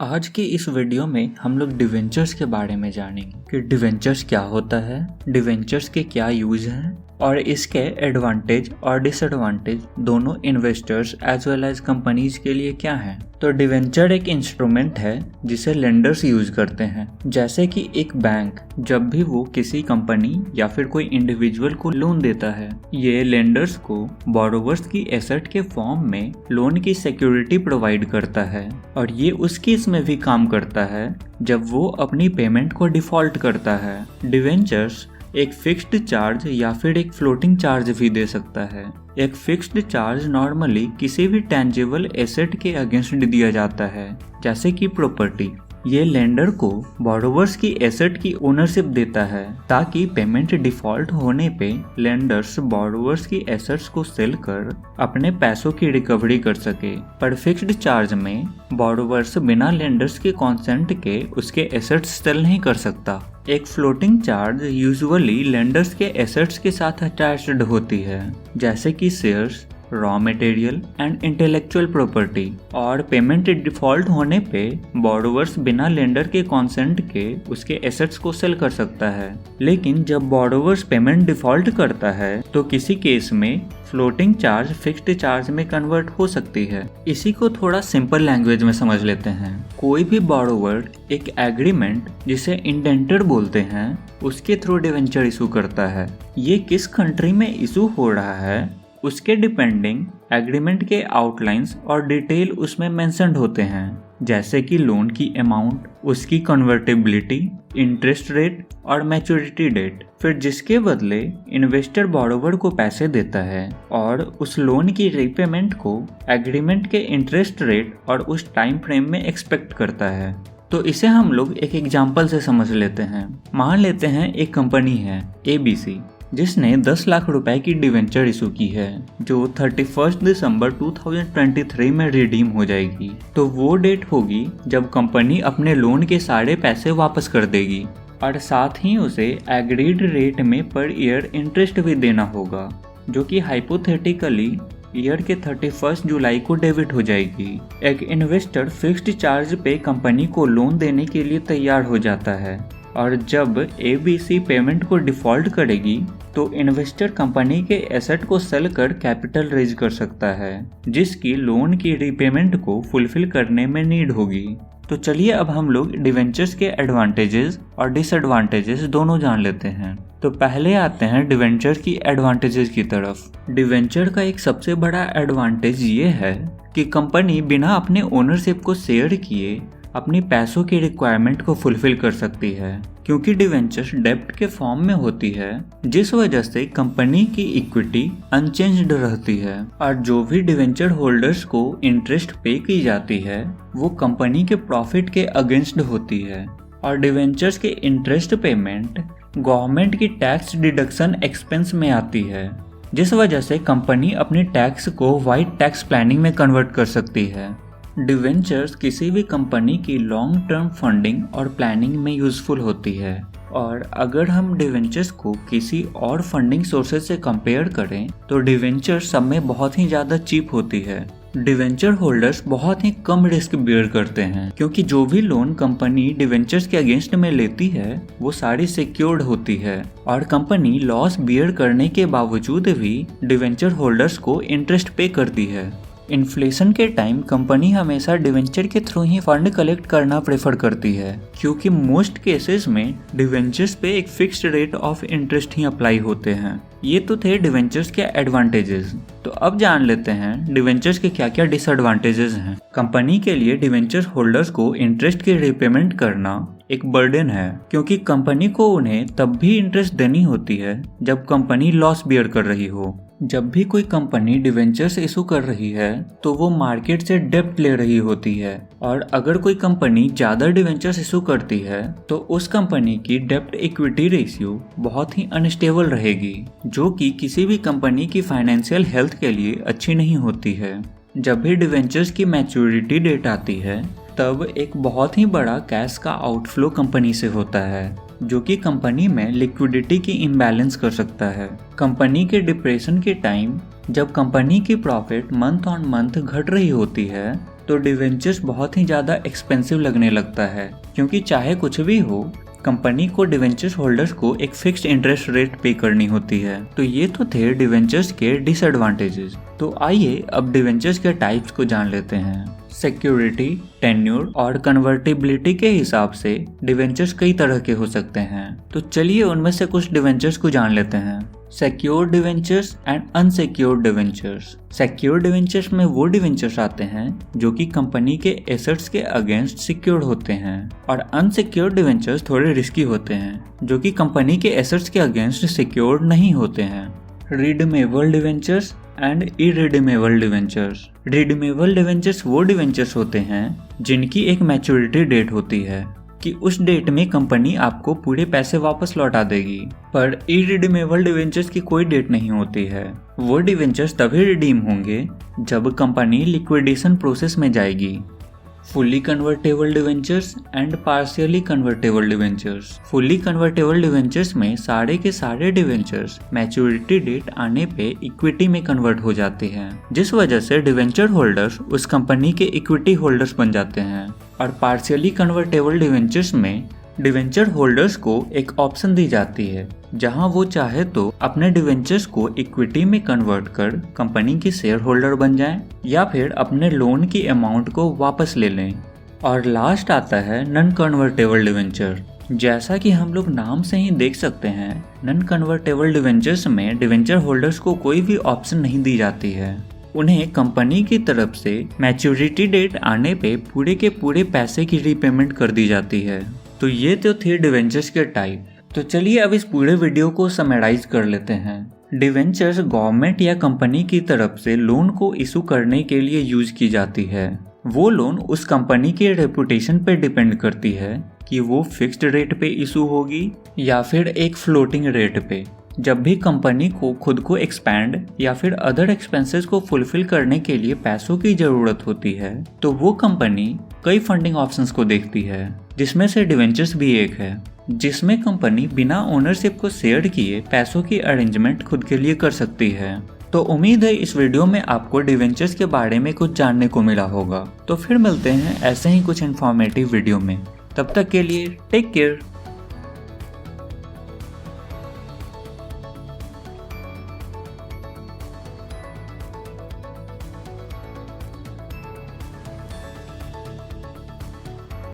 आज की इस वीडियो में हम लोग डिवेंचर्स के बारे में जानेंगे कि डिवेंचर्स क्या होता है, डिवेंचर्स के क्या यूज हैं और इसके एडवांटेज और डिसएडवांटेज दोनों investors as well as companies के लिए क्या हैं। तो डिवेंचर एक इंस्ट्रूमेंट है जिसे लेंडर्स यूज करते हैं। जैसे कि एक बैंक जब भी वो किसी कंपनी या फिर कोई इंडिविजुअल को लोन देता है, ये लेंडर्स को बोरोवर्स की एसेट के फॉर्म में लोन की सिक्योरिटी प्रोवाइड करता है और ये उस केस में भी काम करता है जब वो अपनी पेमेंट को डिफॉल्ट करता है। डिवेंचर्स एक फिक्स्ड चार्ज या फिर एक फ्लोटिंग चार्ज भी दे सकता है। एक फिक्स्ड चार्ज नॉर्मली किसी भी टेंजिबल एसेट के अगेंस्ट दिया जाता है, जैसे कि प्रॉपर्टी। ये लेंडर को बोरोवर्स की एसेट की ओनरशिप देता है ताकि पेमेंट डिफॉल्ट होने पे लेंडर्स बोरोवर्स की एसेट्स को सेल कर अपने पैसों की रिकवरी कर सके। पर फिक्स्ड चार्ज में बोरोवर्स बिना लेंडर्स के कॉन्सेंट के उसके एसेट्स सेल नहीं कर सकता। एक फ्लोटिंग चार्ज यूजुअली लेंडर्स के एसेट्स के साथ अटैच्ड होती है, जैसे कि shares, raw material and intellectual property. और पेमेंट डिफॉल्ट होने पे बोरोवर्स बिना लेंडर के कॉन्सेंट के उसके एसेट्स को सेल कर सकता है। लेकिन जब बोरोवर्स पेमेंट डिफॉल्ट करता है तो किसी केस में फ्लोटिंग चार्ज फिक्स्ड चार्ज में कन्वर्ट हो सकती है। इसी को थोड़ा सिंपल लैंग्वेज में समझ लेते हैं। कोई भी बोरोवर एक एग्रीमेंट जिसे इंडेंटर बोलते हैं उसके थ्रू डिवेंचर इशू करता है। ये किस कंट्री में इशू हो रहा है उसके डिपेंडिंग एग्रीमेंट के आउटलाइंस और डिटेल उसमें मेंशन्ड होते हैं, जैसे कि लोन की अमाउंट, उसकी कन्वर्टेबिलिटी, इंटरेस्ट रेट और मैच्योरिटी डेट। फिर जिसके बदले इन्वेस्टर बोरोवर को पैसे देता है और उस लोन की रीपेमेंट को एग्रीमेंट के इंटरेस्ट रेट और उस टाइम फ्रेम में एक्सपेक्ट करता है। तो इसे हम लोग एक एग्जाम्पल से समझ लेते हैं। मान लेते हैं एक कंपनी है ABC जिसने 10 लाख रुपए की डिवेंचर इशू की है जो 31 दिसंबर 2023 में रिडीम हो जाएगी। तो वो डेट होगी जब कंपनी अपने लोन के सारे पैसे वापस कर देगी और साथ ही उसे एग्रीड रेट में पर ईयर इंटरेस्ट भी देना होगा, जो कि हाइपोथेटिकली ईयर के 31 जुलाई को डेबिट हो जाएगी। एक इन्वेस्टर फिक्स्ड चार्ज पे कंपनी को लोन देने के लिए तैयार हो जाता है और जब ABC पेमेंट को डिफॉल्ट करेगी तो इन्वेस्टर कंपनी के एसेट को सेल कर कैपिटल रेज कर सकता है, जिसकी लोन की रीपेमेंट को फुलफिल करने में नीड होगी। तो चलिए अब हम लोग डिवेंचर्स के एडवांटेजेस और डिसएडवांटेजेस दोनों जान लेते हैं। तो पहले आते हैं डिवेंचर की एडवांटेजेस की तरफ। डिवेंचर का एक सबसे बड़ा एडवांटेज ये है कि कंपनी बिना अपने ओनरशिप को शेयर किए अपनी पैसों की रिक्वायरमेंट को फुलफिल कर सकती है, क्योंकि डिवेंचर डेब्ट के फॉर्म में होती है, जिस वजह से कंपनी की इक्विटी अनचेंज्ड रहती है और जो भी डिवेंचर होल्डर्स को इंटरेस्ट पे की जाती है वो कंपनी के प्रॉफिट के अगेंस्ट होती है। और डिवेंचर्स के इंटरेस्ट पेमेंट गवर्नमेंट की टैक्स डिडक्शन एक्सपेंस में आती है, जिस वजह से कंपनी अपने टैक्स को वाइट टैक्स प्लानिंग में कन्वर्ट कर सकती है। डिवेंचर्स किसी भी कंपनी की लॉन्ग टर्म फंडिंग और प्लानिंग में यूजफुल होती है। और अगर हम डिवेंचर्स को किसी और फंडिंग सोर्सेज से कंपेयर करें तो डिवेंचर्स सब में बहुत ही ज़्यादा चीप होती है। डिवेंचर होल्डर्स बहुत ही कम रिस्क बेयर करते हैं, क्योंकि जो भी लोन कंपनी डिवेंचर्स के अगेंस्ट में लेती है वो सारी सिक्योर्ड होती है और कंपनी लॉस बेयर करने के बावजूद भी डिवेंचर होल्डर्स को इंटरेस्ट पे करती है। इन्फ्लेशन के टाइम कंपनी हमेशा डिवेंचर के थ्रू ही फंड कलेक्ट करना प्रेफर करती है, क्योंकि मोस्ट केसेस में डिवेंचर्स पे एक fixed rate of interest he apply होते हैं। ये तो थे डिवेंचर्स के एडवांटेजेस। तो अब जान लेते हैं डिवेंचर्स के क्या क्या डिसएडवांटेजेस हैं। कंपनी के लिए डिवेंचर होल्डर्स को इंटरेस्ट की रिपेमेंट करना एक बर्डन है, क्योंकि कंपनी को उन्हें तब भी इंटरेस्ट देनी होती है जब कंपनी लॉस बियर कर रही हो। जब भी कोई कंपनी डिवेंचर्स इशू कर रही है तो वो मार्केट से डेब्ट ले रही होती है, और अगर कोई कंपनी ज़्यादा डिवेंचर्स इशू करती है तो उस कंपनी की डेब्ट इक्विटी रेशियो बहुत ही अनस्टेबल रहेगी, जो कि किसी भी कंपनी की फाइनेंशियल हेल्थ के लिए अच्छी नहीं होती है। जब भी डिवेंचर्स की मैच्योरिटी डेट आती है तब एक बहुत ही बड़ा कैश का आउटफ्लो कंपनी से होता है, जो कि कंपनी में लिक्विडिटी की इम्बैलेंस कर सकता है। कंपनी के डिप्रेशन के टाइम जब कंपनी की प्रॉफिट मंथ ऑन मंथ घट रही होती है तो डिवेंचर्स बहुत ही ज़्यादा एक्सपेंसिव लगने लगता है, क्योंकि चाहे कुछ भी हो कंपनी को डिवेंचर्स होल्डर्स को एक फिक्स्ड इंटरेस्ट रेट पे करनी होती है। तो ये तो थे डिवेंचर्स के डिसएडवांटेजेस। तो आइए अब डिवेंचर्स के टाइप्स को जान लेते हैं। सिक्योरिटी, टेन्योर और कन्वर्टिबिलिटी के हिसाब से डिवेंचर्स कई तरह के हो सकते हैं। तो चलिए उनमें से कुछ डिवेंचर्स को जान लेते हैं। Secure debentures and unsecure debentures. Secure debentures में वो डिवेंचर्स आते हैं जो कि कंपनी के एसेट्स के अगेंस्ट सिक्योर्ड होते हैं, और अनसिक्योर डिवेंचर्स थोड़े रिस्की होते हैं जो कि कंपनी के एसेट्स के अगेंस्ट सिक्योर्ड नहीं होते हैं। Redeemable debentures and irredeemable debentures. Redeemable debentures वो डिवेंचर्स होते हैं जिनकी एक मैच्योरिटी डेट होती है कि उस डेट में कंपनी आपको पूरे पैसे वापस लौटा देगी, पर इरिडीमेबल डिवेंचर्स की कोई डेट नहीं होती है। वो डिवेंचर्स तभी रिडीम होंगे जब कंपनी लिक्विडेशन प्रोसेस में जाएगी। Fully convertible debentures and partially convertible debentures. Fully convertible debentures में सारे के सारे डिवेंचर्स मैच्योरिटी डेट आने पे इक्विटी में कन्वर्ट हो जाते हैं, जिस वजह से डिवेंचर होल्डर्स उस कंपनी के इक्विटी होल्डर्स बन जाते हैं। और पार्शियली कन्वर्टेबल डिवेंचर्स में डिवेंचर होल्डर्स को एक ऑप्शन दी जाती है जहां वो चाहे तो अपने डिवेंचर्स को इक्विटी में कन्वर्ट कर कंपनी के शेयर होल्डर बन जाएं, या फिर अपने लोन की अमाउंट को वापस ले लें। और लास्ट आता है नॉन कन्वर्टेबल डिवेंचर। जैसा कि हम लोग नाम से ही देख सकते हैं, नॉन कन्वर्टेबल डिवेंचर्स में डिवेंचर होल्डर्स को कोई भी ऑप्शन नहीं दी जाती है। उन्हें कंपनी की तरफ से मैच्योरिटी डेट आने पे पूरे के पूरे पैसे की रीपेमेंट कर दी जाती है। तो ये तो थे डिवेंचर्स के टाइप। तो चलिए अब इस पूरे वीडियो को समराइज कर लेते हैं। डिवेंचर्स गवर्नमेंट या कंपनी की तरफ से लोन को इशू करने के लिए यूज की जाती है। वो लोन उस कंपनी के रेपुटेशन पे डिपेंड करती है कि वो फिक्स्ड रेट पे इशू होगी या फिर एक फ्लोटिंग रेट पे। जब भी कंपनी को खुद को एक्सपैंड या फिर अदर एक्सपेंसेस को फुलफिल करने के लिए पैसों की जरूरत होती है, तो वो कंपनी कई फंडिंग ऑप्शंस को देखती है, जिसमें से डिवेंचर्स भी एक है, जिसमें कंपनी बिना ओनरशिप को शेयर किए पैसों की अरेंजमेंट खुद के लिए कर सकती है। तो उम्मीद है इस वीडियो में आपको डिवेंचर्स के बारे में कुछ जानने को मिला होगा। तो फिर मिलते हैं ऐसे ही कुछ इन्फॉर्मेटिव वीडियो में। तब तक के लिए टेक केयर।